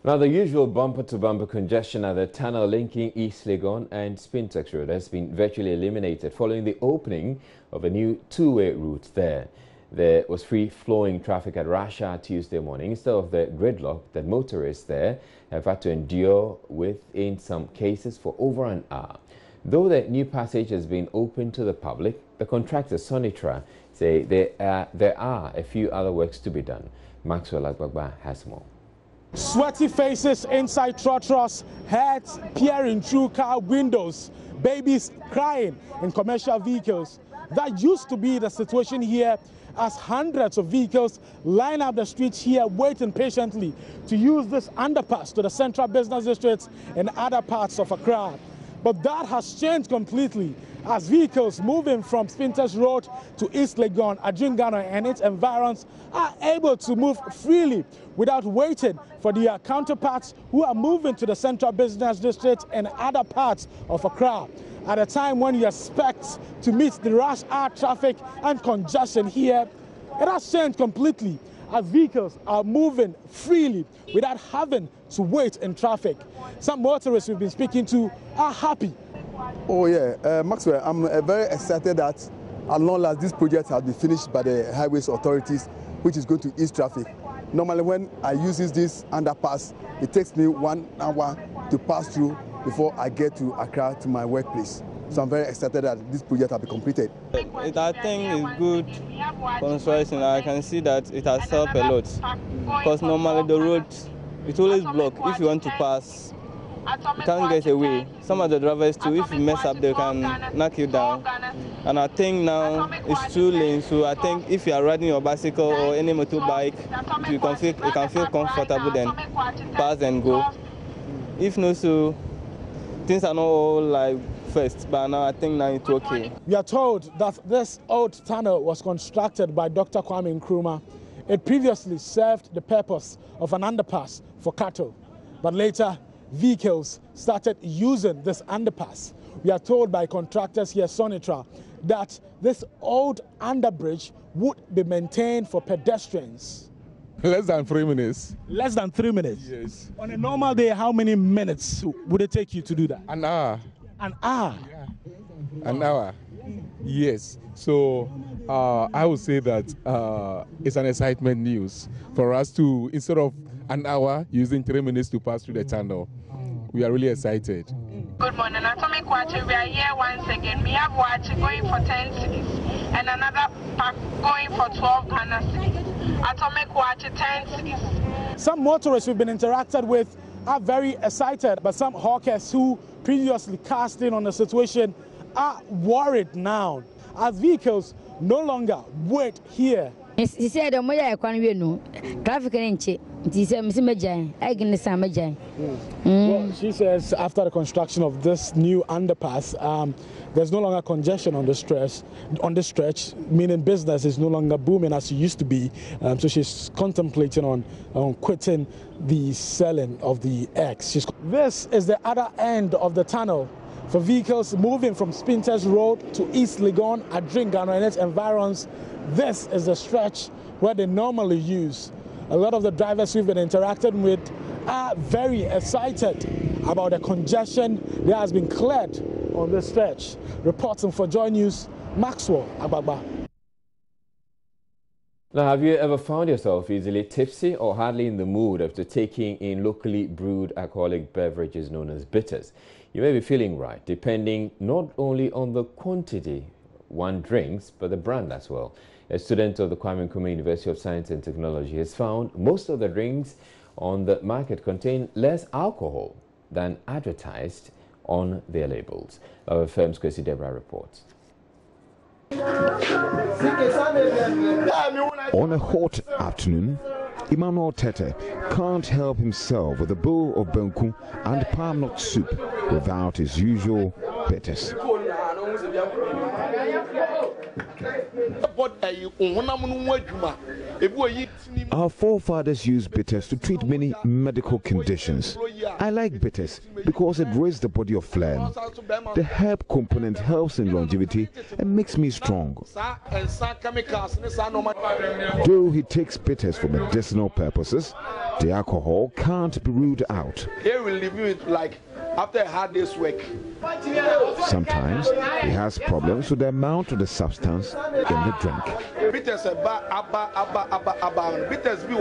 now, the usual bumper-to-bumper congestion at the tunnel linking East Legon and Spintex Road has been virtually eliminated following the opening of a new two-way route there. There was free-flowing traffic at rush hour Tuesday morning instead of the gridlock that motorists there have had to endure with in some cases for over an hour. Though the new passage has been open to the public, the contractor Sonitra say there are a few other works to be done. Maxwell Agbagba has more. Sweaty faces inside trotros, heads peering through car windows, babies crying in commercial vehicles. That used to be the situation here as hundreds of vehicles line up the streets here waiting patiently to use this underpass to the central business districts and other parts of Accra. But that has changed completely as vehicles moving from Spintex Road to East Legon, Adjungano and its environs are able to move freely without waiting for their counterparts who are moving to the central business district and other parts of Accra. At a time when you expect to meet the rush hour traffic and congestion here, it has changed completely as vehicles are moving freely without having to wait in traffic. Some motorists we've been speaking to are happy. Oh yeah, Maxwell, I'm very excited that as long as this project has been finished by the highways authorities, which is going to ease traffic. Normally when I use this underpass, it takes me 1 hour to pass through before I get to Accra to my workplace. So I'm very excited that this project has been completed. I think it's good construction. I can see that it has helped a lot because normally the road, it always blocked. If you want to pass can't get away. Some of the drivers too, if you mess up, they can knock you down. And I think now it's 2 lanes, so I think if you are riding your bicycle or any motorbike, you can feel comfortable, then pass and go. If not, so things are not all like first, but now I think now it's okay. We are told that this old tunnel was constructed by Dr. Kwame Nkrumah. It previously served the purpose of an underpass for cattle, but later vehicles started using this underpass. We are told by contractors here, Sonitra, that this old underbridge would be maintained for pedestrians. Less than 3 minutes. Less than 3 minutes? Yes. On a normal day, how many minutes would it take you to do that? An hour. An hour? Yeah. An hour. Yes. So I would say that it's an excitement news for us to, instead of an hour, using 3 minutes to pass through the tunnel. We are really excited. Good morning, Atomic Watch. We are here once again. We have watch going for 10 cities and another pack going for 12 Ghana cities. Atomic Watch 10 cities. Some motorists we've been interacted with are very excited, but some hawkers who previously cast in on the situation are worried now as vehicles no longer wait here. He said, traffic Well, she says after the construction of this new underpass, there's no longer congestion on the stretch, meaning business is no longer booming as it used to be. So she's contemplating on quitting the selling of the eggs. This is the other end of the tunnel for vehicles moving from Spinters Road to East Legon, Adringano and its environs. This is the stretch where they normally use. A lot of the drivers we've been interacting with are very excited about the congestion that has been cleared on this stretch. Reporting for Joy News, Maxwell Agbagba. Now, have you ever found yourself easily tipsy or hardly in the mood after taking in locally brewed alcoholic beverages known as bitters? You may be feeling right, depending not only on the quantity one drinks, but the brand as well. A student of the Kwame Nkrumah University of Science and Technology has found most of the drinks on the market contain less alcohol than advertised on their labels. Our firm's Kwesi Debra reports. On a hot afternoon, Emmanuel Tete can't help himself with a bowl of banku and palm nut soup without his usual bitters. Our forefathers used bitters to treat many medical conditions. I like bitters because it raises the body of phlegm. The herb component helps in longevity and makes me strong. Though he takes bitters for medicinal purposes, the alcohol can't be ruled out. Here we leave you like after a hard day's work. Sometimes he has problems with the amount of the substance in the drink. Bitters bitters be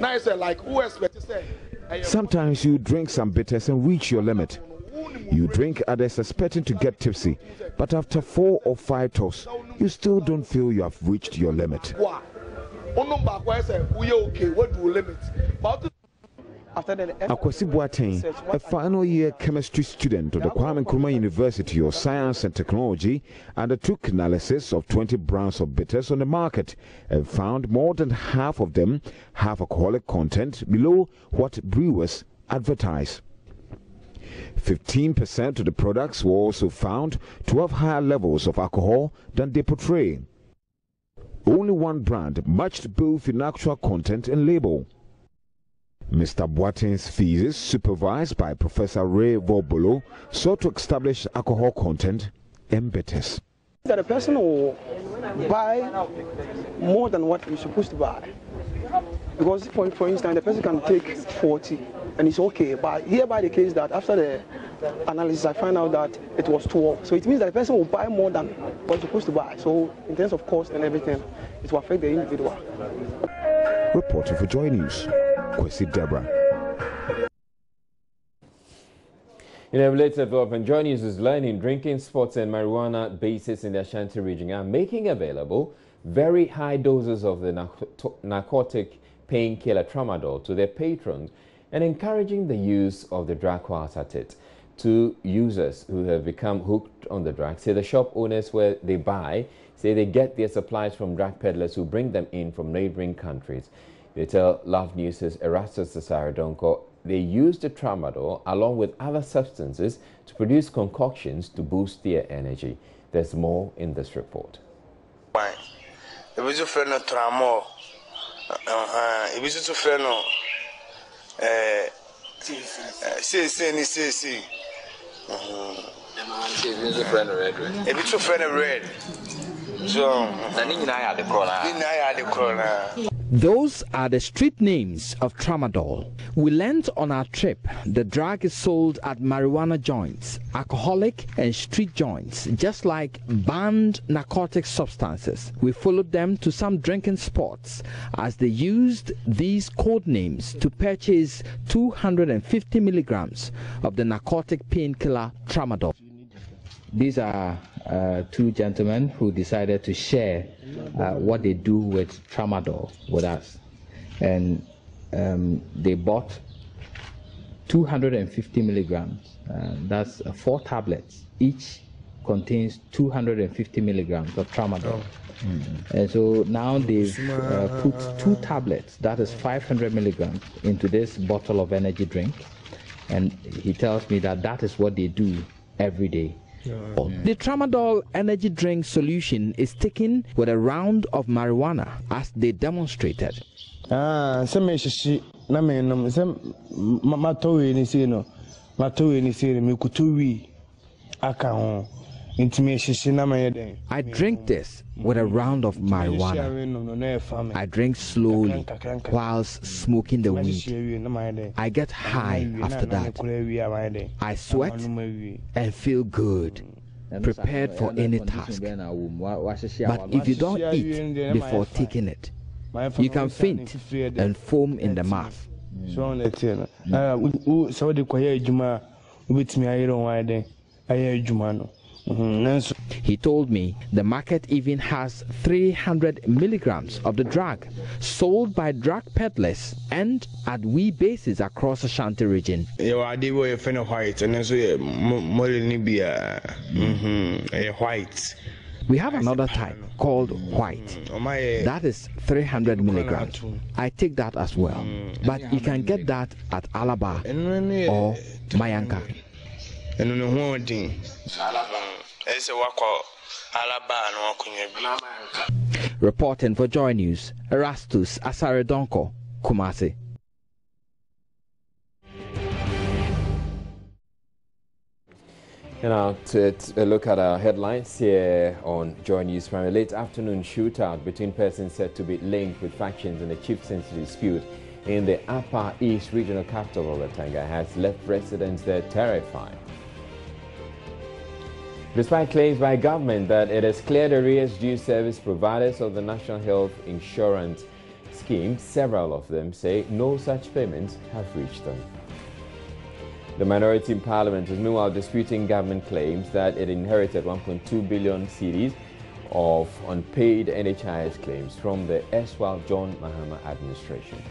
now it's like who expect to say. Sometimes you drink some bitters and reach your limit. You drink others expecting to get tipsy, but after 4 or 5 toasts, you still don't feel you have reached your limit. Akwasi Boateng, a final year chemistry student of the Kwame Nkrumah University of Science and Technology, undertook analysis of 20 brands of bitters on the market and found more than half of them have alcoholic content below what brewers advertise. 15% of the products were also found to have higher levels of alcohol than they portray. Only one brand matched both in actual content and label. Mr. Boateng's thesis, supervised by Professor Ray Vorbolo, sought to establish alcohol content in bitters. That a person will buy more than what he's supposed to buy. Because, for instance, the person can take 40 and it's okay. But hereby the case that after the analysis, I find out that it was 12. So it means that the person will buy more than what he's supposed to buy. So in terms of cost and everything, it will affect the individual. Reporting for Joy News, Kwesi Debra. In a related development, Joy News is learning drinking sports and marijuana bases in the Ashanti region are making available very high doses of the narcotic painkiller tramadol to their patrons and encouraging the use of the drug whilst at it. Two users who have become hooked on the drug say the shop owners where they buy say they get their supplies from drug peddlers who bring them in from neighboring countries. They tell Love News' Erastus Sasaredonko they use the tramadol along with other substances to produce concoctions to boost their energy. There's more in this report. Those are the street names of tramadol. We learned on our trip the drug is sold at marijuana joints, alcoholic and street joints, just like banned narcotic substances. We followed them to some drinking spots as they used these code names to purchase 250 milligrams of the narcotic painkiller tramadol. These are two gentlemen who decided to share what they do with tramadol with us, and they bought 250 milligrams. That's 4 tablets. Each contains 250 milligrams of tramadol. And so now they've put 2 tablets, that is 500 milligrams, into this bottle of energy drink, and he tells me that that is what they do every day. The tramadol energy drink solution is taken with a round of marijuana as they demonstrated. I drink this with a round of marijuana. I drink slowly whilst smoking the weed. I get high after that. I sweat and feel good, prepared for any task. But if you don't eat before taking it, you can faint and foam in the mouth. He told me the market even has 300 milligrams of the drug sold by drug peddlers and at wee bases across the Ashanti region. We have another type called white. That is 300 milligrams. I take that as well. But you can get that at Alaba or Mayanka. Reporting for Joy News, Erastus Asaredonko, Kumasi. And now to look at our headlines here on Joy News. From a late afternoon shootout between persons said to be linked with factions in the chieftaincy dispute in the Upper East regional capital of Gatanga has left residents there terrified. Despite claims by government that it has cleared arrears due service providers of the National Health Insurance Scheme, several of them say no such payments have reached them. The minority in Parliament is meanwhile disputing government claims that it inherited 1.2 billion cedis of unpaid NHIS claims from the erstwhile John Mahama administration.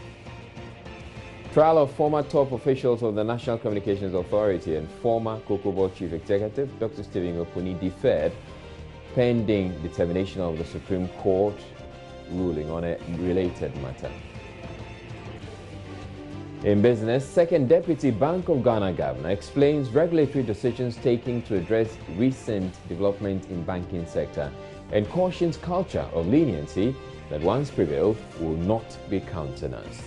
Trial of former top officials of the National Communications Authority and former Kokobo Chief Executive, Dr. Stephen Opuni, deferred pending determination of the Supreme Court ruling on a related matter. In business, Second Deputy Bank of Ghana Governor explains regulatory decisions taken to address recent development in banking sector and cautions culture of leniency that once prevailed will not be countenanced.